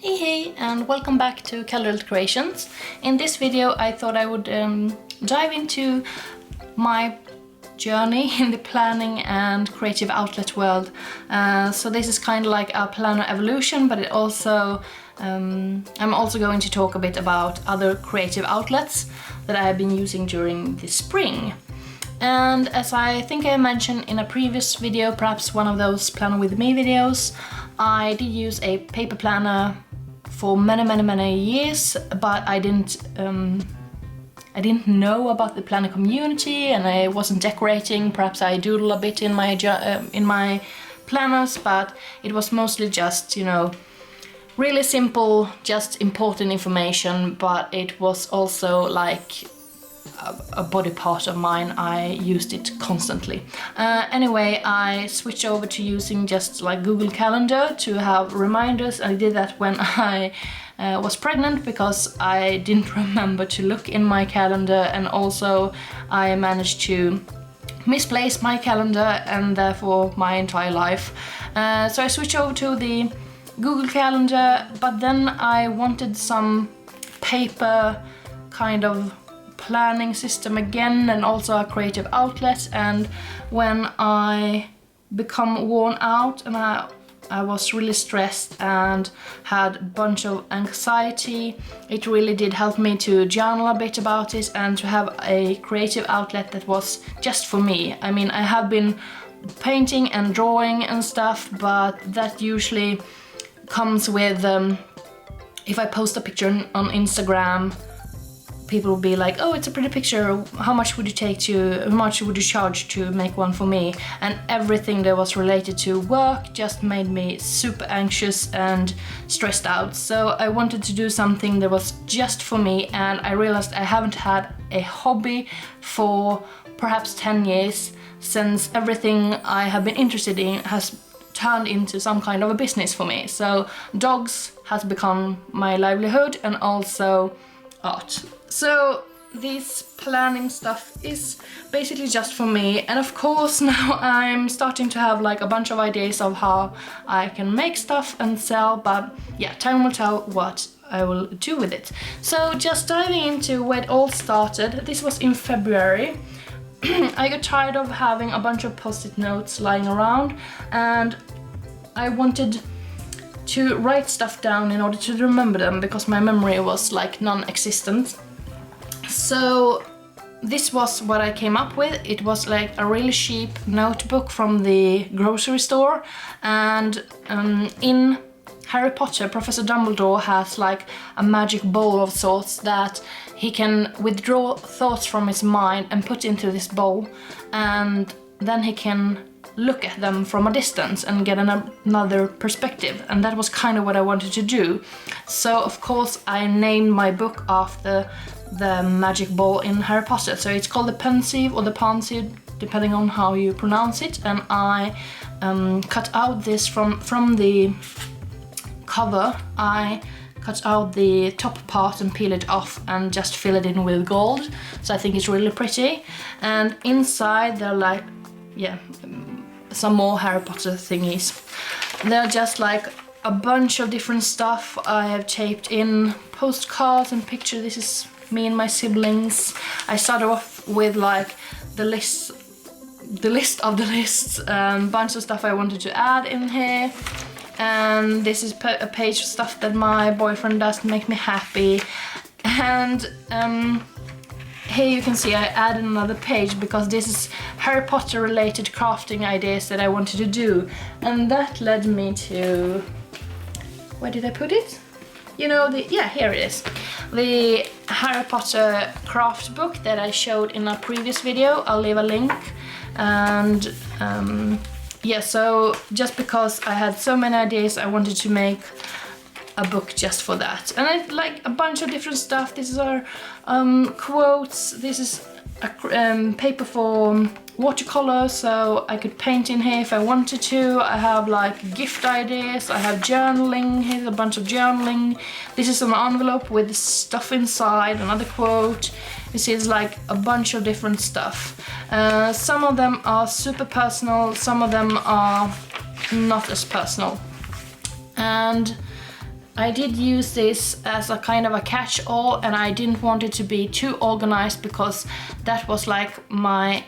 Hey and welcome back to Kallerhult Creations. In this video I thought I would dive into my journey in the planning and creative outlet world. So this is kind of like a planner evolution, but it also I'm also going to talk a bit about other creative outlets that I have been using during the spring. And as I think I mentioned in a previous video, perhaps one of those planner with me videos, I did use a paper planner for many years, but I didn't know about the planner community, and I wasn't decorating. Perhaps I doodle a bit in my planners, but it was mostly just, you know, really simple, just important information. But it was also like a body part of mine. I used it constantly. Anyway, I switched over to using just like Google Calendar to have reminders. I did that when I was pregnant because I didn't remember to look in my calendar, and also I managed to misplace my calendar and therefore my entire life. So I switched over to the Google Calendar, but then I wanted some paper kind of planning system again, and also a creative outlet. And when I become worn out and I was really stressed and had a bunch of anxiety, it really did help me to journal a bit about it and to have a creative outlet that was just for me. I mean, I have been painting and drawing and stuff, but that usually comes with if I post a picture on Instagram, people will be like, oh, it's a pretty picture, how much would you charge to make one for me? And everything that was related to work just made me super anxious and stressed out. So I wanted to do something that was just for me, and I realized I haven't had a hobby for perhaps 10 years, since everything I have been interested in has turned into some kind of a business for me. So dogs has become my livelihood, and also art. So this planning stuff is basically just for me, and of course now I'm starting to have like a bunch of ideas of how I can make stuff and sell, but yeah, time will tell what I will do with it. So just diving into where it all started, this was in February. I got tired of having a bunch of post-it notes lying around, and I wanted to write stuff down in order to remember them, because my memory was like non-existent. So this was what I came up with. It was like a really cheap notebook from the grocery store, and in Harry Potter, Professor Dumbledore has like a magic bowl of sorts that he can withdraw thoughts from his mind and put into this bowl, and then he can look at them from a distance and get another perspective. And that was kind of what I wanted to do. So of course I named my book after the magic ball in Harry Potter. So it's called the Pensieve or the Pensieve, depending on how you pronounce it. And I cut out this from the cover. I cut out the top part and peel it off and just fill it in with gold. So I think it's really pretty. And inside there are like, yeah, some more Harry Potter thingies. They're just like a bunch of different stuff. I have taped in postcards and pictures. This is me and my siblings. I started off with like the list of the lists, bunch of stuff I wanted to add in here. And this is a page of stuff that my boyfriend does to make me happy. And here you can see I added another page because this is Harry Potter related crafting ideas that I wanted to do. And that led me to, where did I put it? You know, here it is. The Harry Potter craft book that I showed in a previous video. I'll leave a link. And yeah, so just because I had so many ideas, I wanted to make a book just for that. And I like a bunch of different stuff. These are quotes. This is a paper for watercolor, so I could paint in here if I wanted to. I have like gift ideas. I have journaling. Here's a bunch of journaling. This is an envelope with stuff inside, another quote. You see, it's like a bunch of different stuff. Some of them are super personal, some of them are not as personal. And I did use this as a kind of a catch-all, and I didn't want it to be too organized because that was like my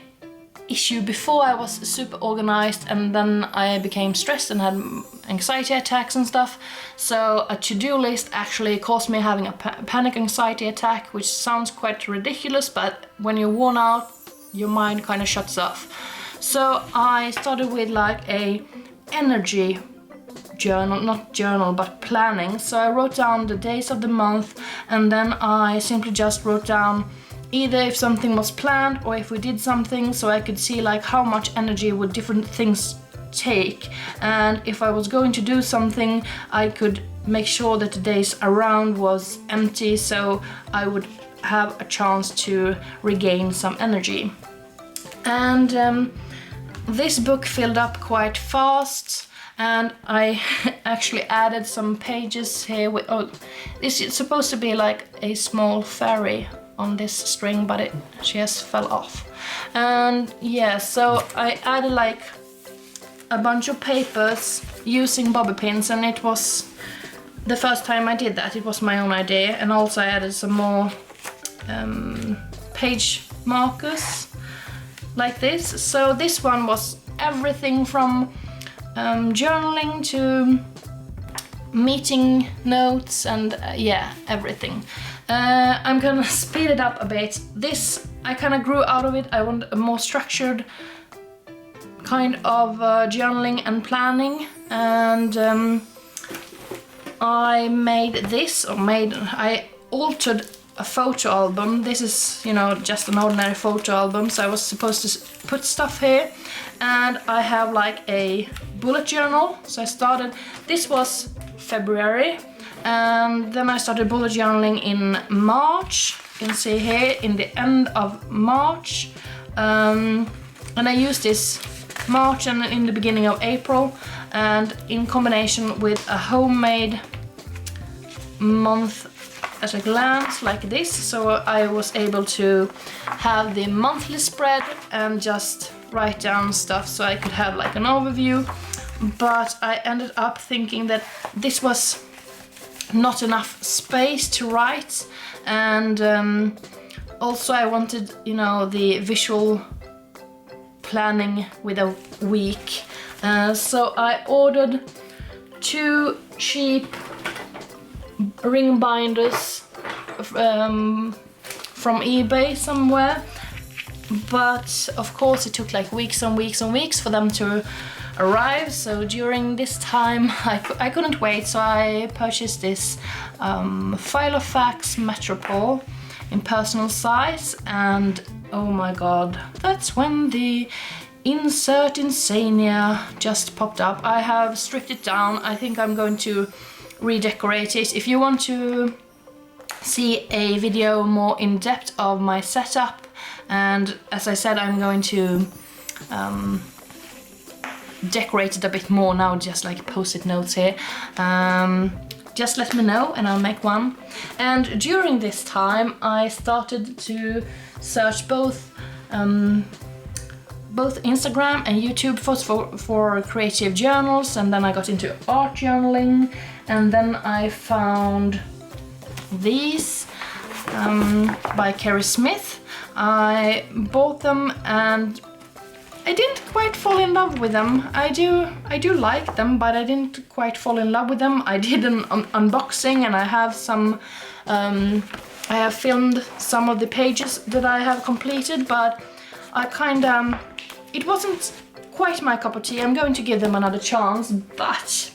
issue before. I was super organized and then I became stressed and had anxiety attacks and stuff. So a to-do list actually caused me having a panic anxiety attack, which sounds quite ridiculous, but when you're worn out, your mind kind of shuts off. So I started with like a energy journal, not journal, but planning. So I wrote down the days of the month, and then I simply just wrote down either if something was planned or if we did something, so I could see like how much energy would different things take, and if I was going to do something I could make sure that the days around was empty, so I would have a chance to regain some energy. And this book filled up quite fast, and I actually added some pages here with, oh, this is supposed to be like a small fairy on this string, but it just fell off. And yeah, so I added like a bunch of papers using bobby pins, and it was the first time I did that. It was my own idea, and also I added some more page markers like this. So this one was everything from journaling to meeting notes and yeah, everything. I'm gonna speed it up a bit. This, I kind of grew out of it. I want a more structured kind of journaling and planning, and I altered a photo album. This is, you know, just an ordinary photo album, so I was supposed to put stuff here, and I have like a bullet journal. So I started, this was February, and then I started bullet journaling in March. You can see here in the end of March, and I used this March and in the beginning of April, and in combination with a homemade month at a glance like this, so I was able to have the monthly spread and just write down stuff so I could have like an overview. But I ended up thinking that this was not enough space to write, and also I wanted, you know, the visual planning with a week. So I ordered 2 cheap ring binders from eBay somewhere, but of course it took like weeks and weeks and weeks for them to arrive. So during this time I couldn't wait, so I purchased this Filofax Metropole in personal size, and oh my god, that's when the insert insania just popped up. I have stripped it down. I think I'm going to redecorate it. If you want to see a video more in depth of my setup, and as I said, I'm going to decorate it a bit more now, just like post-it notes here, just let me know and I'll make one. And during this time I started to search both Instagram and YouTube for creative journals, and then I got into art journaling, and then I found these by Carrie Smith. I bought them and I didn't quite fall in love with them. I do like them, but I didn't quite fall in love with them. I did an unboxing, and I have some I have filmed some of the pages that I have completed, but I kinda it wasn't quite my cup of tea. I'm going to give them another chance, but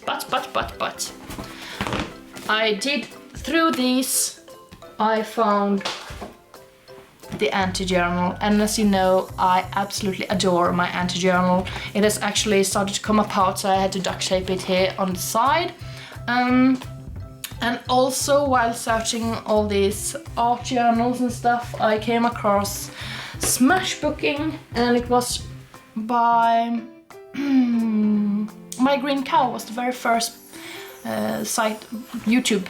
I did, through these I found the anti-journal, and as you know, I absolutely adore my anti-journal. It has actually started to come apart, so I had to duct tape it here on the side. And also, while searching all these art journals and stuff, I came across Smashbooking, and it was by My Green Cow was the very first YouTube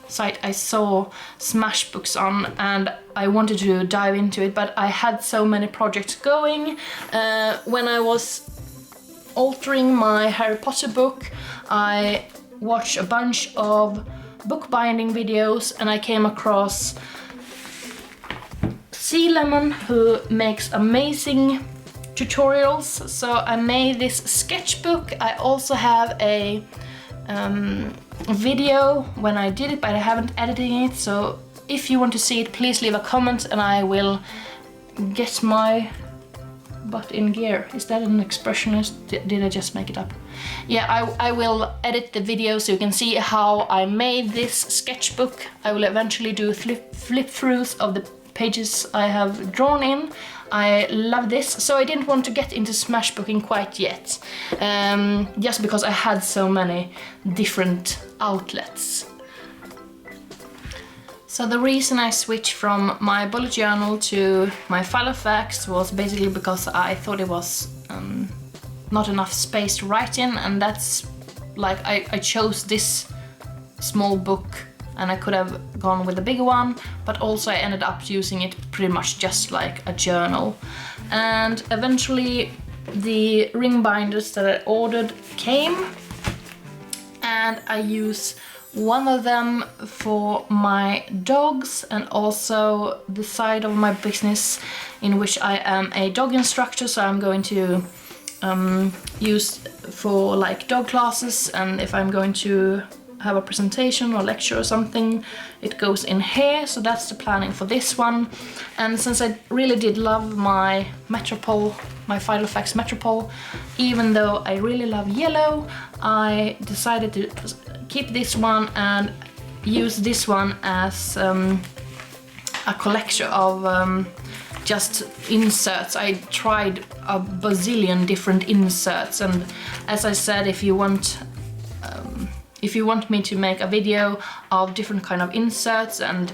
site I saw Smashbooks on, and I wanted to dive into it, but I had so many projects going. When I was altering my Harry Potter book, I watched a bunch of bookbinding videos, and I came across Sea Lemon, who makes amazing tutorials. So I made this sketchbook. I also have a video when I did it, but I haven't edited it, so if you want to see it, please leave a comment and I will get my butt in gear. Is that an expression? Did I just make it up? Yeah, I will edit the video so you can see how I made this sketchbook. I will eventually do flip-throughs of the pages I have drawn in. I love this, so I didn't want to get into smashbooking quite yet, just because I had so many different outlets. So the reason I switched from my bullet journal to my file of facts was basically because I thought it was not enough space to write in, and that's like I chose this small book and I could have gone with a bigger one, but also I ended up using it pretty much just like a journal. And eventually the ring binders that I ordered came, and I use one of them for my dogs and also the side of my business in which I am a dog instructor, so I'm going to use for like dog classes, and if I'm going to have a presentation or lecture or something, it goes in here. So that's the planning for this one. And since I really did love my Metropole, my Filofax Metropole, even though I really love yellow, I decided to keep this one and use this one as a collection of just inserts. I tried a bazillion different inserts, and as I said, if you want me to make a video of different kind of inserts and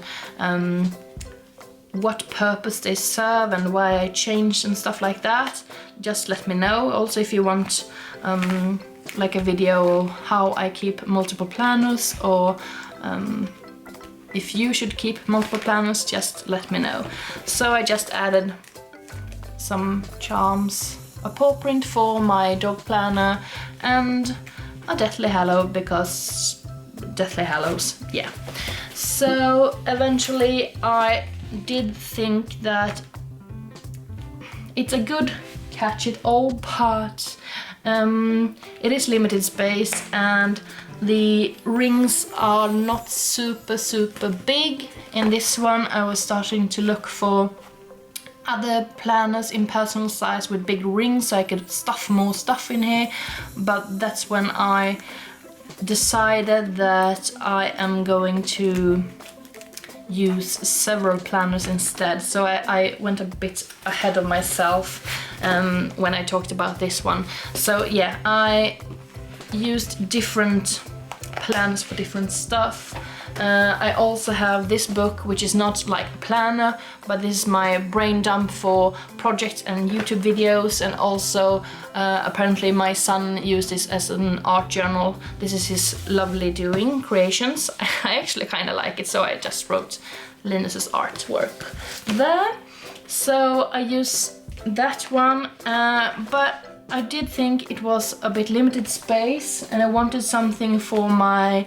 what purpose they serve and why I changed and stuff like that, just let me know. Also, if you want like a video how I keep multiple planners, or if you should keep multiple planners, just let me know. So I just added some charms, a paw print for my dog planner, and a Deathly Hallow because Deathly Hallows, yeah. So eventually I did think that it's a good catch it all, but it is limited space and the rings are not super big. In this one I was starting to look for other planners in personal size with big rings so I could stuff more stuff in here, but that's when I decided that I am going to use several planners instead. So I went a bit ahead of myself when I talked about this one. So yeah, I used different planners for different stuff. I also have this book, which is not like a planner, but this is my brain dump for projects and YouTube videos, and also apparently my son used this as an art journal. This is his lovely doing creations. I actually kind of like it, so I just wrote Linus's artwork there. So I use that one, but I did think it was a bit limited space and I wanted something for my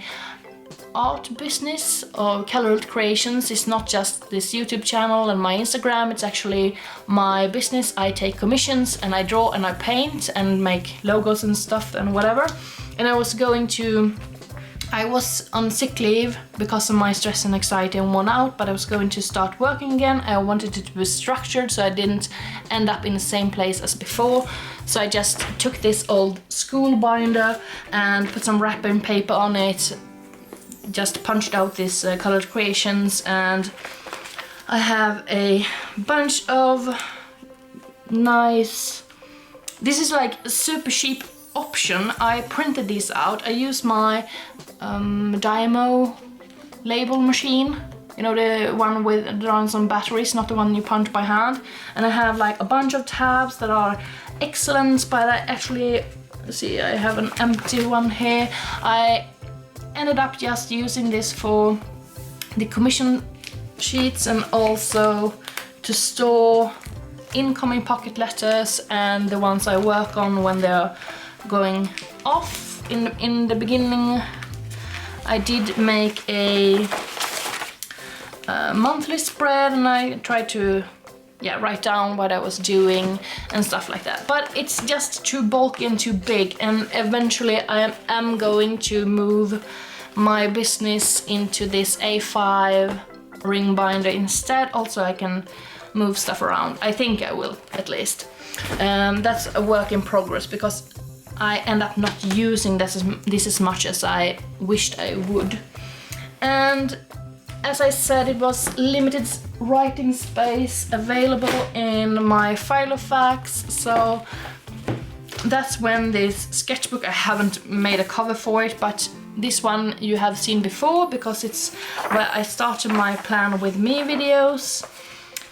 art business of Kallerhult Creations. It's not just this YouTube channel and my Instagram, it's actually my business. I take commissions and I draw and I paint and make logos and stuff and whatever. And I was on sick leave because of my stress and anxiety and worn out, but I was going to start working again. I wanted it to be structured so I didn't end up in the same place as before. So I just took this old school binder and put some wrapping paper on it, just punched out this Kallerhult Creations, and I have a bunch of nice, this is like a super cheap option. I printed these out. I used my Dymo label machine, you know, the one with that runs on batteries, not the one you punch by hand. And I have like a bunch of tabs that are excellent, but I actually, see, I have an empty one here. I ended up just using this for the commission sheets and also to store incoming pocket letters and the ones I work on when they're going off in the beginning. I did make a monthly spread, and I tried to write down what I was doing and stuff like that. But it's just too bulky and too big, and eventually I am going to move my business into this A5 ring binder instead. Also, I can move stuff around. I think I will, at least. That's a work in progress because I end up not using this as much as I wished I would. And as I said, it was limited writing space available in my Filofax, so that's when this sketchbook, I haven't made a cover for it, but this one you have seen before because it's where I started my Plan With Me videos.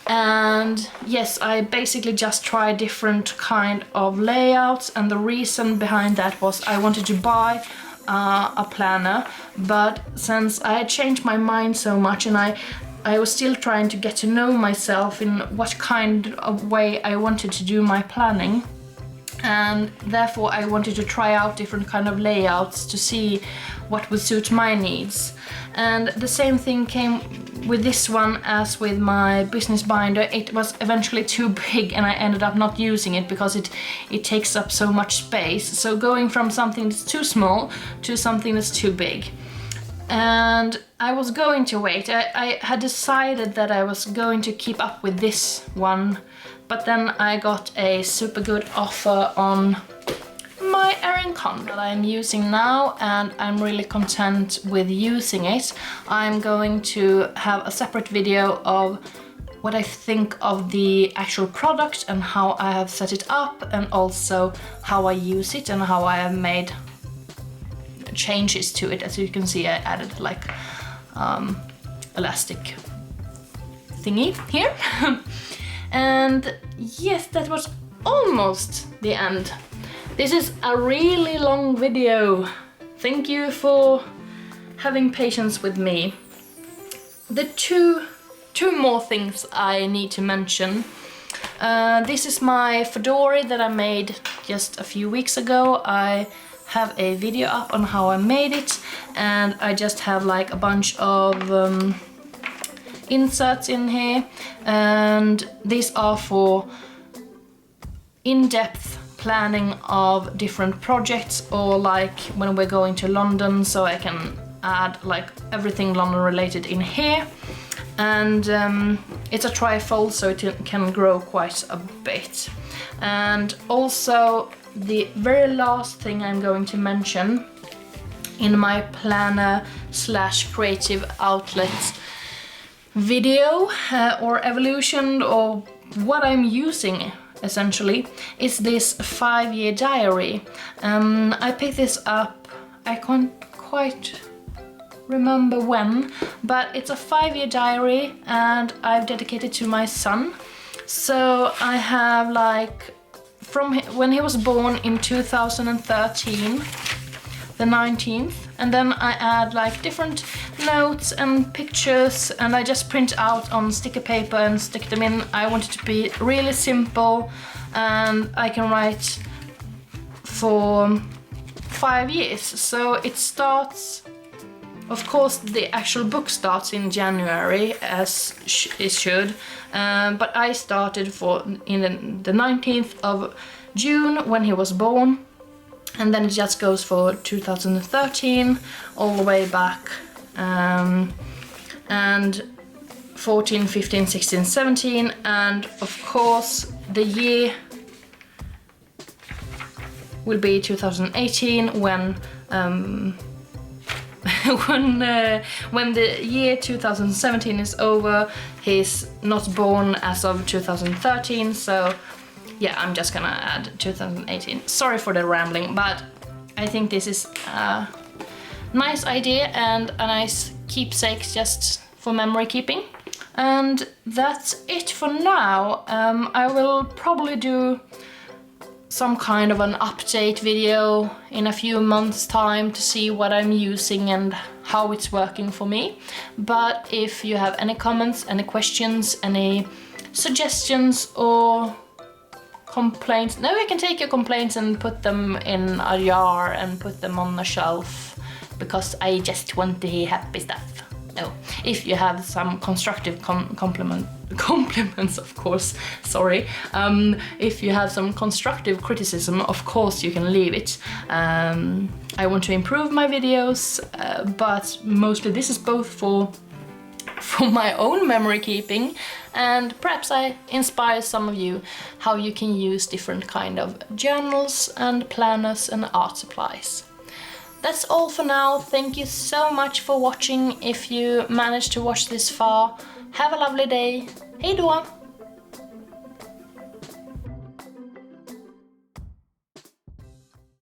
And yes, I basically just tried different kind of layouts, and the reason behind that was I wanted to buy a planner, but since I had changed my mind so much and I was still trying to get to know myself in what kind of way I wanted to do my planning, and therefore I wanted to try out different kind of layouts to see what would suit my needs. And the same thing came with this one as with my business binder. It was eventually too big and I ended up not using it because it takes up so much space. So going from something that's too small to something that's too big. And I was going to wait. I had decided that I was going to keep up with this one, but then I got a super good offer on my Errand Combine that I'm using now, and I'm really content with using it. I'm going to have a separate video of what I think of the actual product and how I have set it up, and also how I use it and how I have made changes to it. As you can see, I added like elastic thingy here. And yes, that was almost the end. This is a really long video. Thank you for having patience with me. The two more things I need to mention. This is my fedora that I made just a few weeks ago. I have a video up on how I made it, and I just have like a bunch of inserts in here, and these are for in-depth planning of different projects, or like when we're going to London, so I can add like everything London related in here. And it's a trifold, so it can grow quite a bit. And also the very last thing I'm going to mention in my planner / creative outlets video or evolution, or what I'm using essentially, is this 5-year diary. I picked this up, I can't quite remember when, but it's a 5-year diary and I've dedicated to my son. So I have like from when he was born in 2013, the 19th, and then I add like different notes and pictures, and I just print out on sticker paper and stick them in. I want it to be really simple, and I can write for 5 years. So it starts, of course the actual book starts in January as it should, but I started in the 19th of June when he was born. And then it just goes for 2013 all the way back, and 14, 15, 16, 17, and of course the year will be 2018 when when the year 2017 is over. He's not born as of 2013, so yeah, I'm just gonna add 2018. Sorry for the rambling, but I think this is a nice idea and a nice keepsake just for memory keeping. And that's it for now. I will probably do some kind of an update video in a few months' time to see what I'm using and how it's working for me. But if you have any comments, any questions, any suggestions or complaints, now I can take your complaints and put them in a jar and put them on the shelf because I just want to hear happy stuff. No, if you have some constructive compliments, of course, sorry. If you have some constructive criticism, of course you can leave it. I want to improve my videos, but mostly this is both for my own memory keeping, and perhaps I inspire some of you how you can use different kind of journals and planners and art supplies. That's all for now. Thank you so much for watching. If you managed to watch this far, have a lovely day. Hej då!